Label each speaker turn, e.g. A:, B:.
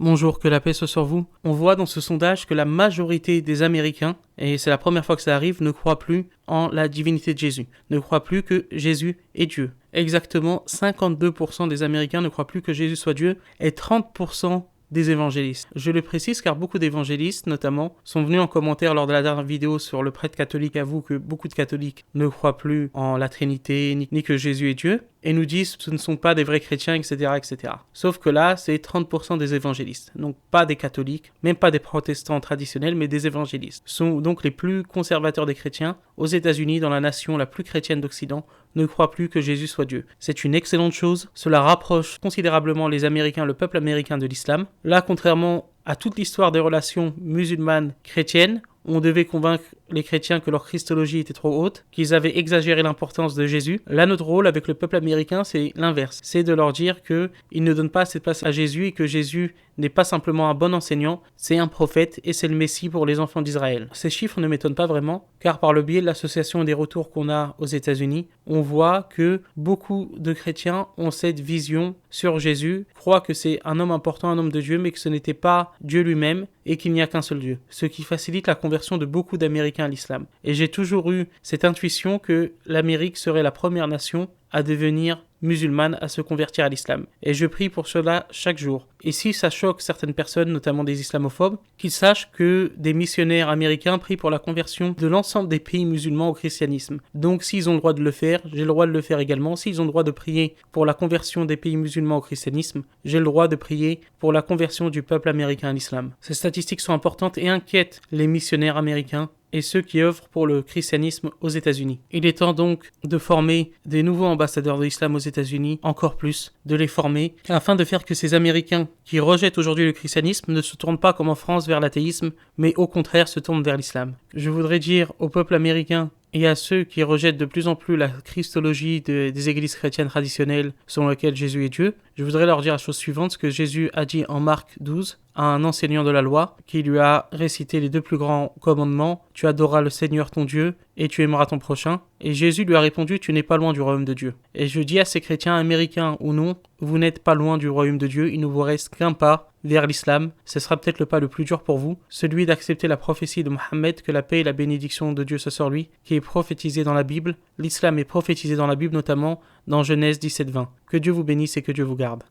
A: Bonjour, que la paix soit sur vous. On voit dans ce sondage que la majorité des Américains, et c'est la première fois que ça arrive, ne croient plus en la divinité de Jésus, ne croient plus que Jésus est Dieu. Exactement 52% des Américains ne croient plus que Jésus soit Dieu et 30% des évangélistes. Je le précise car beaucoup d'évangélistes, notamment, sont venus en commentaire lors de la dernière vidéo sur le prêtre catholique avoue que beaucoup de catholiques ne croient plus en la Trinité, ni que Jésus est Dieu, et nous disent que ce ne sont pas des vrais chrétiens, etc., etc. Sauf que là, c'est 30% des évangélistes. Donc pas des catholiques, même pas des protestants traditionnels, mais des évangélistes. Ce sont donc les plus conservateurs des chrétiens. Aux États-Unis, dans la nation la plus chrétienne d'Occident, ne croient plus que Jésus soit Dieu. C'est une excellente chose. Cela rapproche considérablement les Américains, le peuple américain de l'islam. Là, contrairement à toute l'histoire des relations musulmanes chrétiennes, on devait convaincre les chrétiens que leur christologie était trop haute, qu'ils avaient exagéré l'importance de Jésus. Là, notre rôle avec le peuple américain, c'est l'inverse. C'est de leur dire qu'ils ne donnent pas assez de place à Jésus et que Jésus n'est pas simplement un bon enseignant, c'est un prophète et c'est le Messie pour les enfants d'Israël. Ces chiffres ne m'étonnent pas vraiment, car par le biais de l'association des retours qu'on a aux États-Unis, on voit que beaucoup de chrétiens ont cette vision sur Jésus, croient que c'est un homme important, un homme de Dieu, mais que ce n'était pas Dieu lui-même et qu'il n'y a qu'un seul Dieu. Ce qui facilite la conversion de beaucoup d'Américains à l'islam. Et j'ai toujours eu cette intuition que l'Amérique serait la première nation à devenir musulmane, à se convertir à l'islam. Et je prie pour cela chaque jour. Et si ça choque certaines personnes, notamment des islamophobes, qu'ils sachent que des missionnaires américains prient pour la conversion de l'ensemble des pays musulmans au christianisme. Donc s'ils ont le droit de le faire, j'ai le droit de le faire également. S'ils ont le droit de prier pour la conversion des pays musulmans au christianisme, j'ai le droit de prier pour la conversion du peuple américain à l'islam. Ces statistiques sont importantes et inquiètent les missionnaires américains et ceux qui œuvrent pour le christianisme aux États-Unis. Il est temps donc de former des nouveaux ambassadeurs de l'islam aux États-Unis, encore plus, de les former, afin de faire que ces Américains qui rejettent aujourd'hui le christianisme ne se tournent pas comme en France vers l'athéisme, mais au contraire se tournent vers l'islam. Je voudrais dire au peuple américain et à ceux qui rejettent de plus en plus la christologie des églises chrétiennes traditionnelles selon laquelle Jésus est Dieu, je voudrais leur dire la chose suivante, ce que Jésus a dit en Marc 12 à un enseignant de la loi qui lui a récité les deux plus grands commandements, tu adoreras le Seigneur ton Dieu et tu aimeras ton prochain. Et Jésus lui a répondu, tu n'es pas loin du royaume de Dieu. Et je dis à ces chrétiens, américains ou non, vous n'êtes pas loin du royaume de Dieu, il ne vous reste qu'un pas vers l'islam. Ce sera peut-être le pas le plus dur pour vous, celui d'accepter la prophétie de Mohammed, que la paix et la bénédiction de Dieu soient sur lui, qui est prophétisée dans la Bible. L'islam est prophétisé dans la Bible, notamment dans Genèse 17-20. Que Dieu vous bénisse et que Dieu vous garde.